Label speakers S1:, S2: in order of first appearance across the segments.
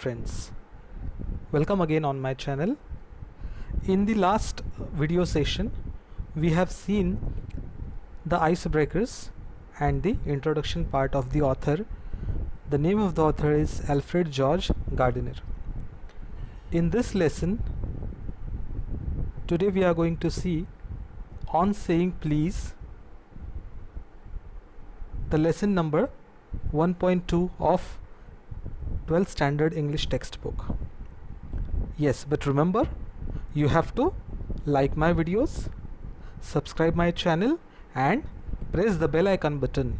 S1: friends, welcome again on my channel. In the last video session we have seen the icebreakers and the introduction part of the author. The name of the author is Alfred George Gardiner. In this lesson today we are going to see on saying please, the lesson number 1.2 of 12th standard English textbook. Yes, but remember, you have to like my videos, subscribe my channel and press the bell icon button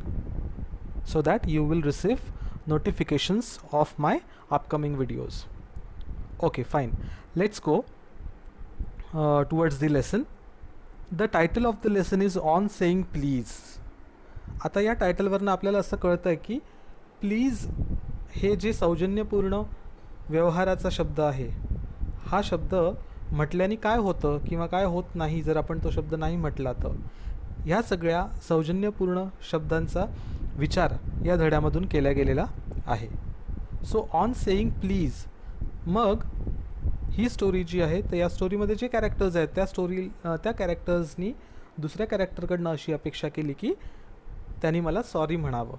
S1: so that you will receive notifications of my upcoming videos. Okay, fine. Let's go towards the lesson. The title of the lesson is on saying please. आता या टायटलवरनं आपल्याला असं कळतं आहे की please हे जे सौजन्यपूर्ण व्यवहाराचा शब्द आहे, हा शब्द म्हटल्याने काय होतं किंवा काय होत नाही जर आपण तो शब्द नाही म्हटला तर, ह्या सगळ्या सौजन्यपूर्ण शब्दांचा विचार या धड्यामधून केला गेलेला आहे. सो ऑन सेईंग प्लीज, मग ही स्टोरी जी आहे तर या स्टोरीमध्ये जे कॅरेक्टर्स आहेत त्या कॅरेक्टर्सनी दुसऱ्या कॅरेक्टरकडनं अशी अपेक्षा केली की त्यांनी मला सॉरी म्हणावं,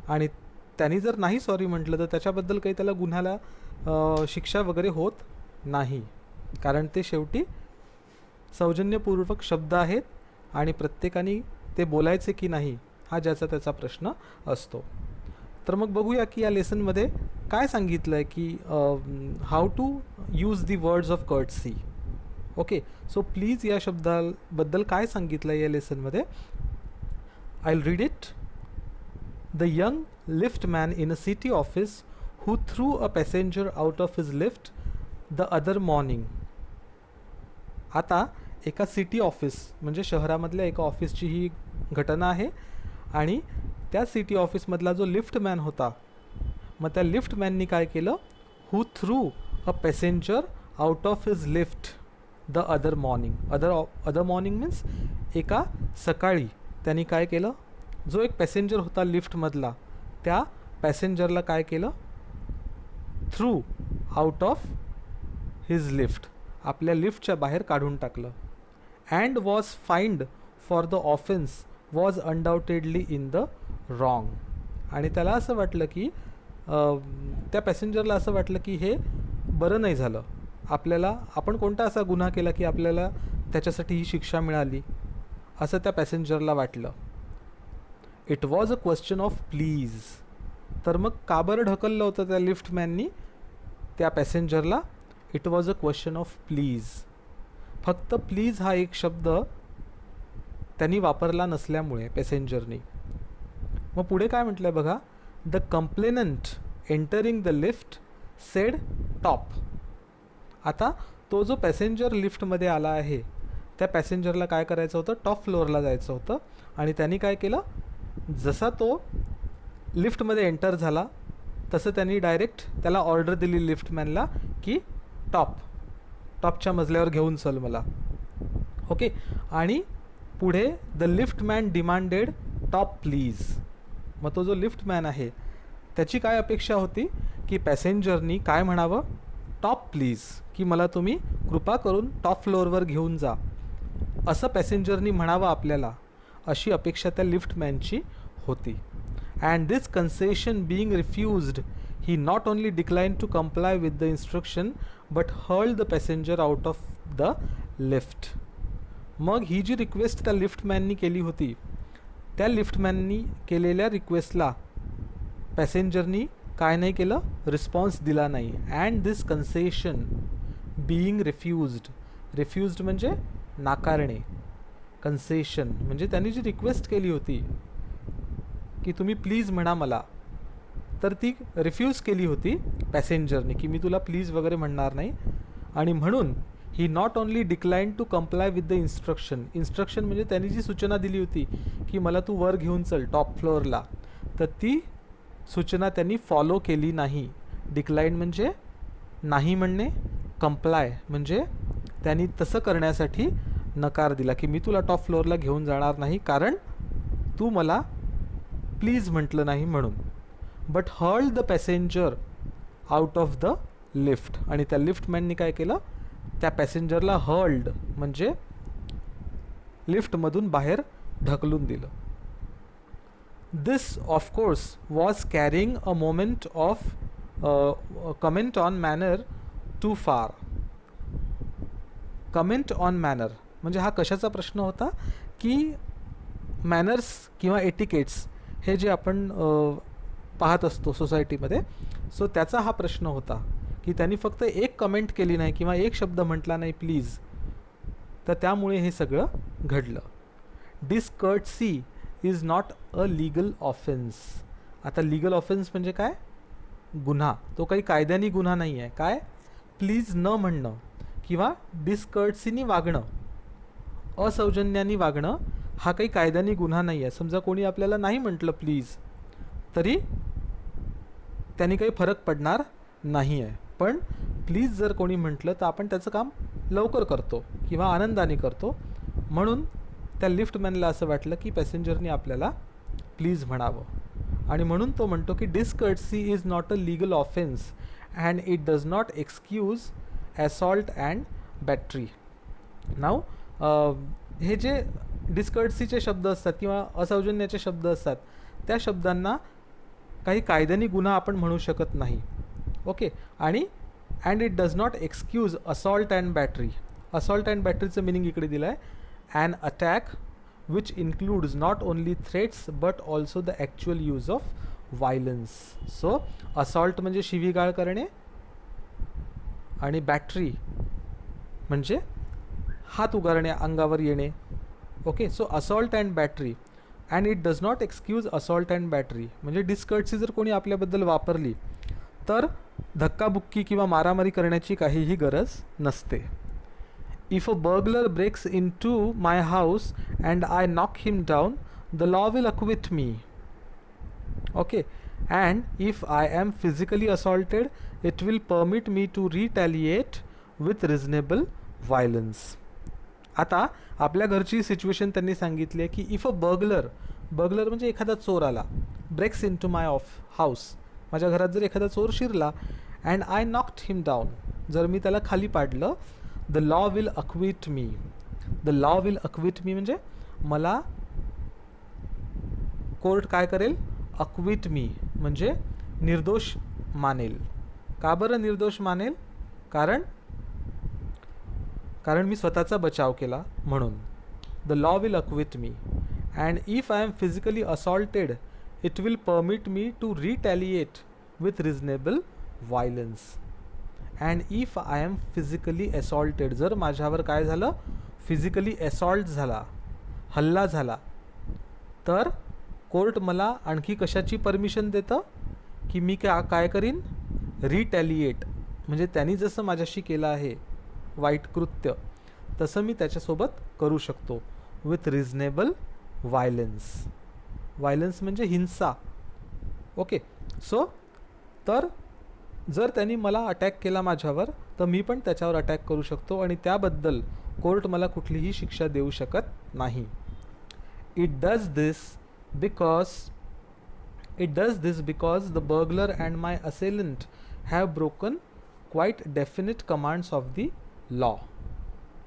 S1: आणि त्यांनी जर नाही सॉरी म्हटलं तर त्याच्याबद्दल काही त्याला गुन्ह्याला शिक्षा वगैरे होत नाही, कारण ते शेवटी सौजन्यपूर्वक शब्द आहेत आणि प्रत्येकाने ते बोलायचे की नाही हा ज्याचा त्याचा प्रश्न असतो. तर मग बघूया की या लेसनमध्ये काय सांगितलं आहे की how to use the words of courtesy. Okay, so please या शब्दाबद्दल काय सांगितलं आहे या लेसनमध्ये. I'll read it. The young liftman in a city office who threw a passenger out of his lift the other morning. आता एका city office म्हणजे शहरामधल्या एका ऑफिसची ही घटना आहे, आणि त्या सिटी ऑफिसमधला जो लिफ्टमॅन होता, मग त्या लिफ्टमॅननी काय केलं, who threw a passenger out of his lift the other morning. Other morning means एका सकाळी त्यांनी काय केलं, जो एक पॅसेंजर होता लिफ्टमधला त्या पॅसेंजरला काय केलं, through out of his lift, आपल्या लिफ्टच्या बाहेर काढून टाकलं. And was find for the offence was undoubtedly in the wrong. आणि त्याला असं वाटलं की त्या पॅसेंजरला असं वाटलं की हे बरं नाही झालं, आपण कोणता असा गुन्हा केला की आपल्याला त्याच्यासाठी ही शिक्षा मिळाली, असं त्या पॅसेंजरला वाटलं. It was a question of please. तर मग का बरं ढकललं होतं त्या लिफ्टमॅननी त्या पॅसेंजरला. It was a question of please. फक्त प्लीज हा एक शब्द त्यांनी वापरला नसल्यामुळे पॅसेंजरनी. मग पुढे काय म्हटलं आहे बघा, the complainant entering the lift sed top. आता तो जो पॅसेंजर लिफ्टमध्ये आला आहे त्या पॅसेंजरला काय करायचं होतं, टॉप फ्लोअरला जायचं होतं, आणि त्यांनी काय केलं, जसा तो लिफ्टमध्ये एंटर झाला तसं त्यांनी डायरेक्ट त्याला ऑर्डर दिली लिफ्टमॅनला की टॉपच्या मजल्यावर घेऊन चल मला. ओके, आणि पुढे the liftman demanded top please. मग तो जो लिफ्टमॅन आहे त्याची काय अपेक्षा होती की पॅसेंजरनी काय म्हणावं, टॉप प्लीज, की मला तुम्ही कृपा करून टॉप फ्लोअरवर घेऊन जा, असं पॅसेंजरनी म्हणावं आपल्याला, अशी अपेक्षा त्या लिफ्टमॅनची होती. And this concession being refused he not only decline to comply with the instruction but hurled the passenger out of the lift. मग ही जी रिक्वेस्ट त्या लिफ्टमॅननी केली होती, त्या लिफ्टमॅननी केलेल्या रिक्वेस्टला पॅसेंजरनी काय नाही केलं, रिस्पॉन्स दिला नाही. अँड दिस कन्सेशन बीइंग रिफ्युज्ड म्हणजे नाकारणे, कन्सेशन म्हणजे त्यांनी जी रिक्वेस्ट केली होती की तुम्ही प्लीज म्हणा मला, तर ती रिफ्यूज केली होती पॅसेंजरने की मी तुला प्लीज वगैरे म्हणणार नाही. आणि म्हणून he not only decline to comply with the instruction म्हणजे त्यांनी जी सूचना दिली होती की मला तू वर घेऊन चल टॉप फ्लोअरला, तर ती सूचना त्यांनी फॉलो केली नाही. डिक्लाइन म्हणजे नाही म्हणणे, कम्प्लाय म्हणजे त्यांनी तसं करण्यासाठी नकार दिला की मी तुला टॉप फ्लोअरला घेऊन जाणार नाही कारण तू मला प्लीज म्हटलं नाही म्हणून. But hurled the passenger out of the lift, आणि त्या लिफ्टमॅननी काय केलं, त्या पॅसेंजरला हर्ल्ड म्हणजे लिफ्टमधून बाहेर ढकलून दिलं. This of course was carrying a moment of comment on manner too far. Comment on manner म्हणजे हा कशाचा प्रश्न होता, की मॅनर्स किंवा एटिकेट्स हे जे आपण पाहत असतो सोसायटीमध्ये, सो त्याचा हा प्रश्न होता की त्यांनी फक्त एक कमेंट केली नाही किंवा एक शब्द म्हटला नाही प्लीज, तर त्यामुळे हे सगळं घडलं. Discourtesy is not a legal offence. आता लीगल ऑफेन्स म्हणजे काय, गुन्हा. तो काही कायद्याने गुन्हा नाही आहे. काय, प्लीज न म्हणणं किंवा डिसकर्टसीनी वागणं, असौजन्याने वागणं हा काही कायद्याने गुन्हा नाही आहे. समजा कोणी आपल्याला नाही म्हटलं प्लीज तरी त्यांनी काही फरक पडणार नाही आहे. पण प्लीज जर कोणी म्हटलं तर आपण त्याचं काम लवकर करतो किंवा आनंदाने करतो. म्हणून त्या लिफ्टमॅनला असं वाटलं की पॅसेंजरनी आपल्याला प्लीज म्हणावं, आणि म्हणून तो म्हणतो की discourtesy is not a legal offence and it does not excuse assault and battery. नाव हे जे डिसकर्टसीचे शब्द असतात किंवा असौजन्याचे शब्द असतात, त्या शब्दांना काही कायद्याने गुन्हा आपण म्हणू शकत नाही. ओके, आणि and it does not excuse assault and battery. Assault and बॅटरीचं मिनिंग इकडे दिलं आहे, an attack which includes not only threats but also the actual use of violence. So assault म्हणजे शिवीगाळ करणे, आणि बॅटरी म्हणजे हात उगारणे, अंगावर येणे. Okay, so assault and battery. And it does not excuse assault and battery म्हणजे डिसकर्टसी जर कोणी आपल्याबद्दल वापरली तर धक्काबुक्की किंवा मारामारी करण्याची काहीही गरज नसते. If a burglar breaks into my house and I knock him down the law will acquit me. Okay, and if I am physically assaulted it will permit me to retaliate with reasonable violence. आता आपल्या घरची situation त्यांनी सांगितली आहे की if a burglar म्हणजे एखादा चोर आला, breaks into my house, माझ्या घरात जर एखादा चोर शिरला, and I knocked him down, जर मी त्याला खाली पाडलं, the law will acquit me. The law will acquit me म्हणजे मला कोर्ट काय करेल, अक्विट मी म्हणजे निर्दोष मानेल. का बरं निर्दोष मानेल, कारण मी स्वतःचा बचाव केला म्हणून. The law will acquit me. And if I am physically assaulted it will permit me to retaliate with reasonable violence. And if I am physically assaulted, जर माझ्यावर काय झालं, फिजिकली असॉल्ट झाला, हल्ला झाला, तर कोर्ट मला आणखी कशाची परमिशन देतं, की मी काय करीन, रिटॅलिएट म्हणजे त्यांनी जसं माझ्याशी केलं आहे वाईट कृत्य तसं मी त्याच्यासोबत करू शकतो, विथ रिझनेबल व्हायलन्स. व्हायलन्स म्हणजे हिंसा. ओके, सो तर जर त्यांनी मला अटॅक केला माझ्यावर तर मी पण त्याच्यावर अटॅक करू शकतो, आणि त्याबद्दल कोर्ट मला कुठलीही शिक्षा देऊ शकत नाही. It does this because the burglar and my assailant have broken quite definite commands of the law.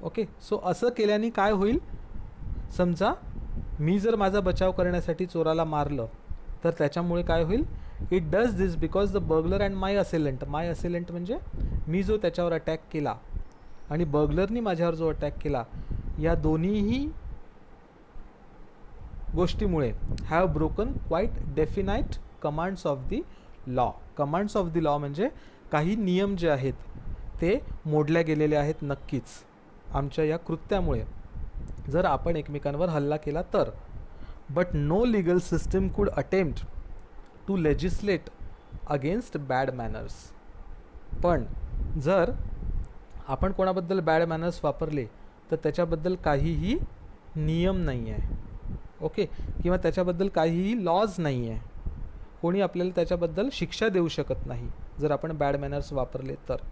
S1: Okay, so असं केल्याने काय होईल, समजा मी जर माझा बचाव करण्यासाठी चोराला मारलं तर त्याच्यामुळे काय होईल, it does this because the burglar and my assailant म्हणजे मी जो त्याच्यावर अटॅक केला आणि बर्गलरनी माझ्यावर जो अटॅक केला, या दोन्हीही गोष्टीमुळे have broken quite definite commands of the law. Commands of the law म्हणजे काही नियम जे आहेत ते मोडल्या गेलेले आहेत नक्कीच आमच्या या कृत्यामुळे, जर आपण एकमेकांवर हल्ला केला तर. But no legal system could attempt to legislate against bad manners. पण जर आपण कोणाबद्दल बॅड मॅनर्स वापरले तर त्याच्याबद्दल काहीही नियम नाही आहे. ओके, किंवा त्याच्याबद्दल काहीही लॉज नाही आहे. कोणी आपल्याला त्याच्याबद्दल शिक्षा देऊ शकत नाही जर आपण बॅड मॅनर्स वापरले तर.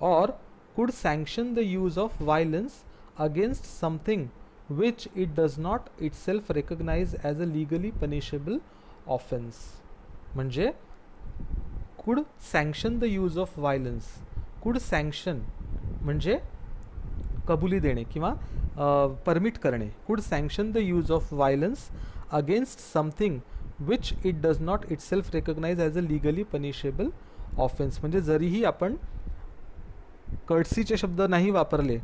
S1: or could sanction the use of violence against something which it does not itself recognize as a legally punishable offense. म्हणजे could sanction the use of violence. Could sanction म्हणजे कबुली देणे किंवा परमिट करणे. Could sanction the use of violence against something which it does not itself recognise as a legally punishable offence. म्हणजे जरीही आपण कर्टसीचे शब्द नाही वापरले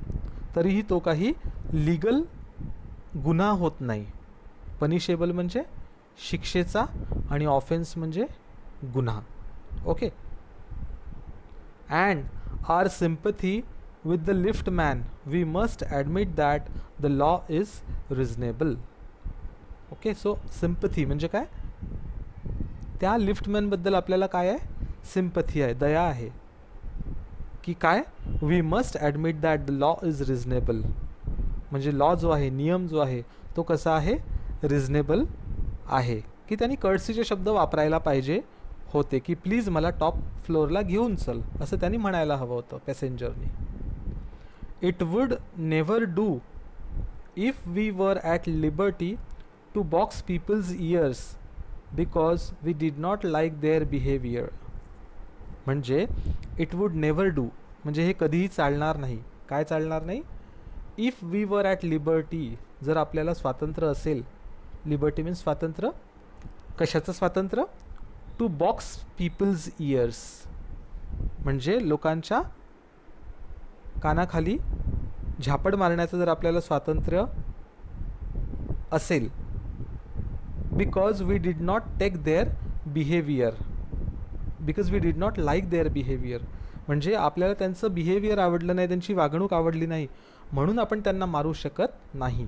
S1: तरीही तो काही लीगल गुन्हा होत नाही. पनिशेबल म्हणजे शिक्षेचा आणि ऑफेन्स म्हणजे गुन्हा. Okay. And are sympathy with the lift man we must admit that the law is reasonable. Okay. So sympathy म्हणजे काय, त्या लिफ्टमॅनबद्दल आपल्याला काय आहे, सिम्पथी आहे, दया आहे. की काय, we must admit that the law is reasonable. म्हणजे लॉ जो आहे, नियम जो आहे तो कसा आहे, रिझनेबल आहे. की त्यांनी कर्टसीचे शब्द वापरायला पाहिजे होते की प्लीज मला टॉप फ्लोअरला घेऊन चल, असं त्यांनी म्हणायला हवं होतं पॅसेंजरनी. It would never do if we were at liberty to box people's ears because we did not like their behaviour. म्हणजे इट वुड नेव्हर डू म्हणजे हे कधीही चालणार नाही. काय चालणार नाही, if we were at liberty, जर आपल्याला स्वातंत्र्य असेल. लिबर्टी मीन्स स्वातंत्र्य. कशाचं स्वातंत्र्य, टू बॉक्स पीपल्स इयर्स म्हणजे लोकांच्या कानाखाली झापड मारण्याचं जर आपल्याला स्वातंत्र्य असेल. Because we did not take their behaviour, because we did not like their behaviour म्हणजे आपल्याला त्यांचं बिहेवियर आवडलं नाही, त्यांची वागणूक आवडली नाही म्हणून आपण त्यांना मारू शकत नाही.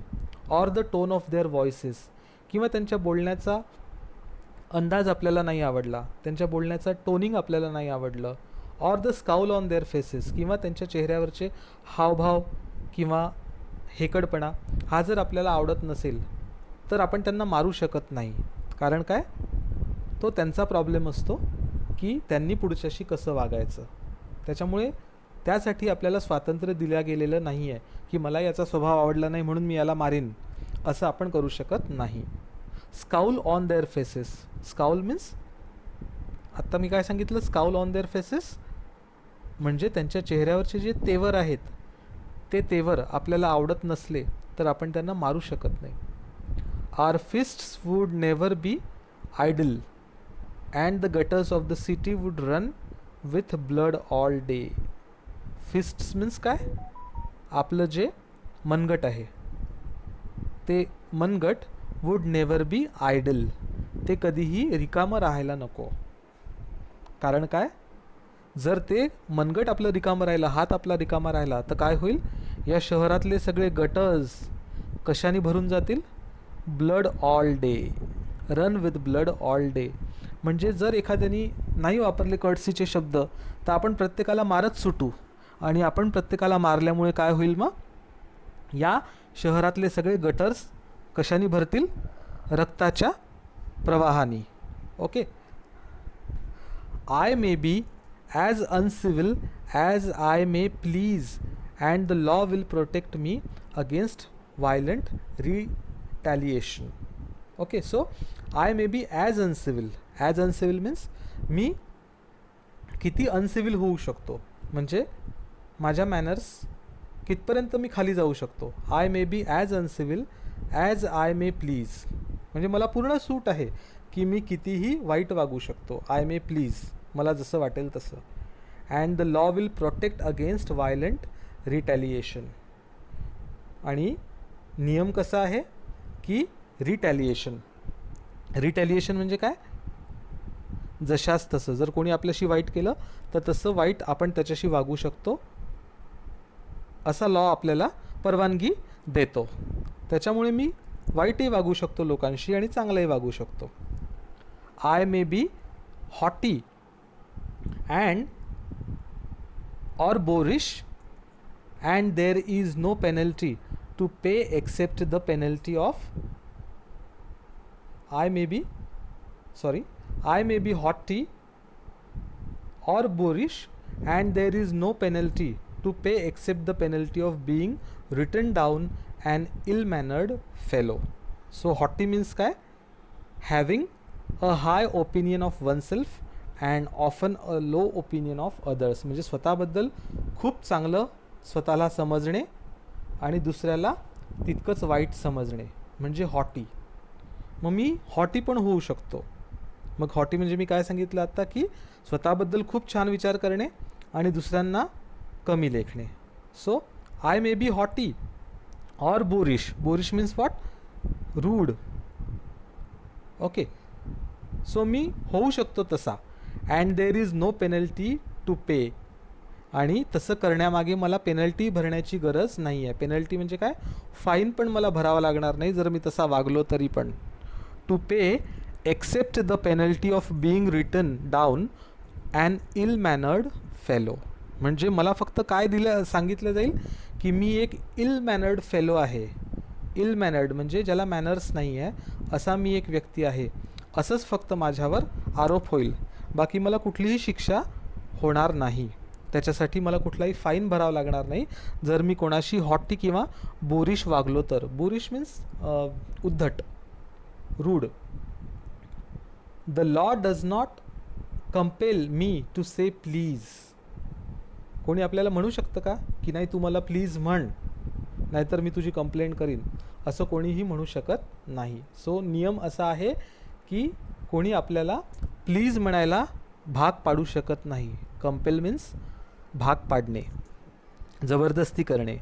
S1: Or the tone of their voices किंवा त्यांच्या बोलण्याचा अंदाज आपल्याला नाही आवडला, त्यांच्या बोलण्याचा टोनिंग आपल्याला नाही आवडलं. Or the scowl on their faces किंवा त्यांच्या चेहऱ्यावरचे हावभाव किंवा हेकडपणा हा जर आपल्याला आवडत नसेल तर आपण त्यांना मारू शकत नाही. कारण काय, तो त्यांचा प्रॉब्लेम असतो की त्यांनी पुढच्याशी कसं वागायचं. त्याच्यामुळे त्यासाठी आपल्याला स्वातंत्र्य दिलं गेलेलं नाही आहे की मला याचा स्वभाव आवडला नाही म्हणून मी याला मारीन, असं आपण करू शकत नाही. Scowl on their faces, scowl means आत्ता मी काय सांगितलं, स्काउल ऑन देअर फेसेस म्हणजे त्यांच्या चेहऱ्यावरचे जे तेवर आहेत ते तेवर आपल्याला आवडत नसले तर आपण त्यांना मारू शकत नाही. Our fists would never be idle and the gutters of the city would run with blood all day. Fists means काय, आपलं जे मनगट आहे ते मनगट वुड नेव्हर बी आयडल, ते कधीही रिकामं राहायला नको. कारण काय, जर ते मनगट आपलं रिकामं राहिलं, हात आपला रिकामा राहिला तर काय होईल, या शहरातले सगळे गटर्स कशाने भरून जातील, blood all day, run with blood all day. म्हणजे जर एखाद्याने नाही वापरले कर्टसीचे शब्द तर आपण प्रत्येकाला मारत सुटू आणि आपण प्रत्येकाला मारल्यामुळे काय होईल, मग या शहरातले सगळे गटर्स कशाने भरतील, रक्ताच्या प्रवाहाने. Okay. I may be as uncivil as I may please and the law will protect me against violent retaliation. Okay. So I may be as uncivil, as uncivil means मी किती अनसिव्हिल होऊ शकतो, म्हणजे माझ्या मॅनर्स कितपर्यंत मी खाली जाऊ शकतो. I may be as uncivil as I may please म्हणजे मला पूर्ण सूट आहे की मी कितीही वाईट वागू शकतो. आय मे प्लीज मला जसं वाटेल तसं. And the law will protect against violent रिटॅलिएशन आणि नियम कसा आहे की रिटॅलिएशन. रिटॅलिएशन म्हणजे काय, जशास तसं, जर कोणी आपल्याशी वाईट केलं तर तसं वाईट आपण त्याच्याशी वागू शकतो असा लॉ आपल्याला परवानगी देतो. त्याच्यामुळे मी वाईटही वागू शकतो लोकांशी आणि चांगलंही वागू शकतो. I may be haughty and or boorish and there is no penalty to pay except the penalty of. I may be haughty or boorish and there is no penalty to pay except the penalty of being written down an ill-mannered fellow. So haughty means काय, having a high opinion of oneself and often a low opinion of others. म्हणजे स्वतःबद्दल खूप चांगलं स्वतःला समजणे आणि दुसऱ्याला तितकंच वाईट समजणे म्हणजे हॉटी. मग मी हॉटी पण होऊ शकतो. मग हॉटी म्हणजे मी काय सांगितलं आता, की स्वतःबद्दल खूप छान विचार करणे आणि दुसऱ्यांना कमी लेखणे. So I may be haughty or boorish. Boorish means what? Rude. Okay. So मी होऊ शकतो तसा. And there is no penalty to pay. आणि तसं करण्यामागे मला पेनल्टी भरण्याची गरज नाही आहे. पेनल्टी म्हणजे काय? फाईन पण मला भरावा लागणार नाही जर मी तसा वागलो तरी पण. To pay except the penalty of being written down an ill mannered fellow. म्हणजे मला फक्त काय सांगितलं जाईल की मी एक इल मॅनर्ड फेलो आहे. इल मॅनर्ड म्हणजे ज्याला मॅनर्स नाही आहे असा मी एक व्यक्ती आहे, असंच फक्त माझ्यावर आरोप होईल. बाकी मला कुठलीही शिक्षा होणार नाही. त्याच्यासाठी मला कुठलाही फाईन भरावा लागणार नाही जर मी कोणाशी हॉटी किंवा बोरिश वागलो तर. बोरिश मीन्स उद्धट, rude. The law does not compel me to say please. कोणी आपल्याला म्हणू शकतं का की नाही तू मला प्लीज म्हण नाहीतर मी तुझी कंप्लेंट करीन, असं कोणीही म्हणू शकत नाही. सो नियम असा आहे की कोणी आपल्याला प्लीज म्हणायला भाग पाडू शकत नाही. कंपेल मीन्स भाग पाडणे, जबरदस्ती करणे.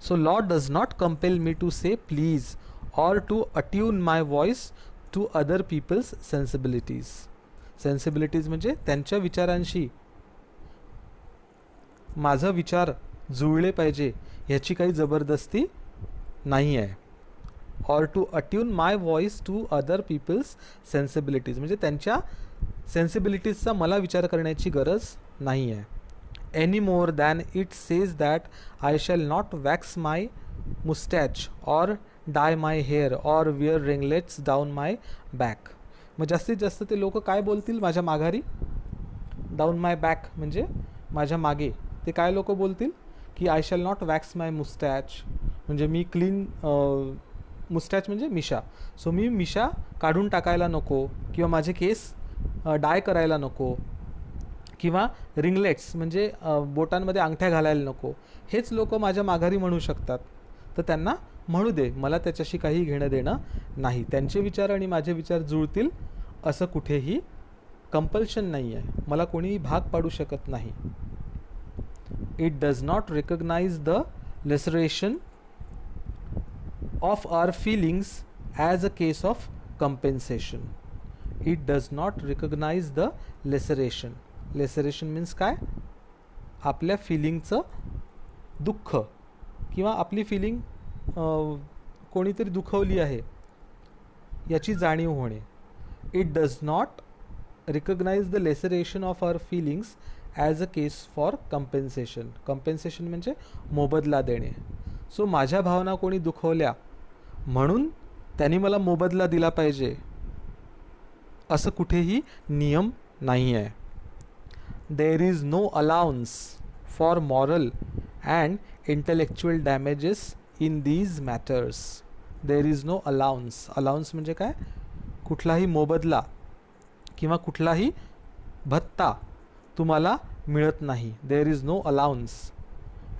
S1: So law does not compel me to say please or to attune my voice to other people's sensibilities. Sensibilities म्हणजे त्यांच्या विचारांशी माझा विचार जुळले पाहिजे ह्याची काही जबरदस्ती नाही आहे. Or to attune my voice to other people's sensibilities म्हणजे त्यांच्या सेन्सिबिलिटीजचा मला विचार करण्याची गरज नाही आहे. Any more than it says that I shall not wax my moustache or dye my hair or wear ringlets down my back. मग जास्तीत जास्त ते लोक काय बोलतील माझ्या माघारी? डाऊन माय बॅक म्हणजे माझ्या मागे ते काय लोक बोलतील की I shall not wax my मुस्टॅच म्हणजे मी क्लीन, मुस्टॅच म्हणजे मिशा. सो मी मिशा काढून टाकायला नको किंवा माझे केस डाय करायला नको किंवा रिंगलेट्स म्हणजे बोटांमध्ये अंगठ्या घालायला नको. हेच लोक माझ्या माघारी म्हणू शकतात. तर त्यांना म्हणू दे, मला त्याच्याशी काही घेणं देणं नाही. त्यांचे विचार आणि माझे विचार जुळतील असं कुठेही कंपल्शन नाही आहे. मला कोणीही भाग पाडू शकत नाही. It does not recognise the laceration of our feelings as a case of compensation. It does not recognise the laceration. Laceration means काय? आपल्या फिलिंगचं दुःख किंवा आपली फिलिंग कोणीतरी दुखवली आहे याची जाणीव होणे. It does not recognise the laceration of our feelings as a case for compensation. Compensation म्हणजे मोबदला देणे. सो माझ्या भावना कोणी दुखवल्या म्हणून त्यांनी मला मोबदला दिला पाहिजे असं कुठेही नियम नाही आहे. There is no allowance for moral and intellectual damages in these matters. There is no allowance. Allowance म्हणजे काय? कुठलाही मोबदला किंवा कुठलाही भत्ता तुम्हाला मिळत नाही. There is no allowance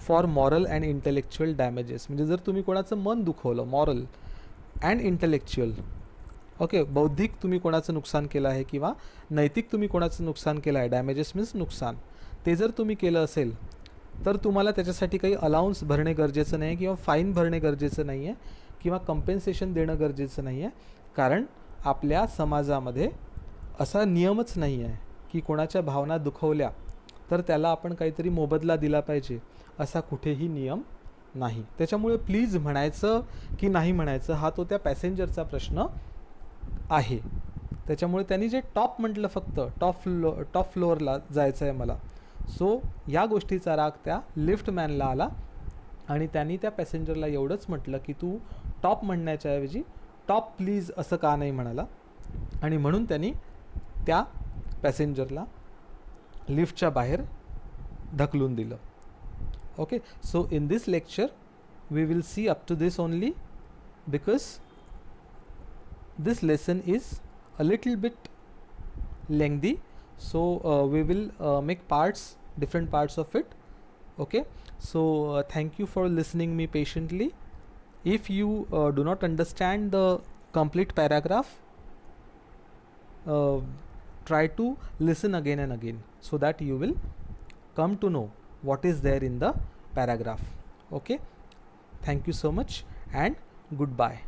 S1: for moral and intellectual damages म्हणजे जर तुम्ही कोणाचं मन दुखवलं, मॉरल अँड इंटेलेक्च्युअल, ओके, बौद्धिक तुम्ही कोणाचं नुकसान केलं आहे किंवा नैतिक तुम्ही कोणाचं नुकसान केलं आहे, डॅमेजेस मीन्स नुकसान, ते जर तुम्ही केलं असेल तर तुम्हाला त्याच्यासाठी काही अलाउन्स भरणे गरजेचं नाही आहे किंवा फाईन भरणे गरजेचं नाही आहे किंवा कंपेन्सेशन देणं गरजेचं नाही आहे. कारण आपल्या समाजामध्ये असा नियमच नाही आहे की कोणाच्या भावना दुखवल्या तर त्याला आपण काहीतरी मोबदला दिला पाहिजे, असा कुठेही नियम नाही. त्याच्यामुळे प्लीज म्हणायचं की नाही म्हणायचं हा तो त्या पॅसेंजरचा प्रश्न आहे. त्याच्यामुळे त्यांनी जे टॉप म्हटलं, फक्त टॉप फ्लोअरला जायचं आहे मला, सो या गोष्टीचा राग त्या लिफ्टमॅनला आला आणि त्यांनी त्या पॅसेंजरला एवढंच म्हटलं की तू टॉप म्हणण्याच्या ऐवजी टॉप प्लीज असं का नाही म्हणाला, आणि म्हणून त्यांनी त्या पॅसेंजरला लिफ्टच्या बाहेर ढकलून दिलं. Okay, so in this lecture we will see up to this only because this lesson is a little bit lengthy, So we will make parts, different parts of it. Okay, so thank you for listening me patiently. If you do not understand the complete paragraph, uh, try to listen again and again, so that you will come to know what is there in the paragraph. Okay, thank you so much and goodbye.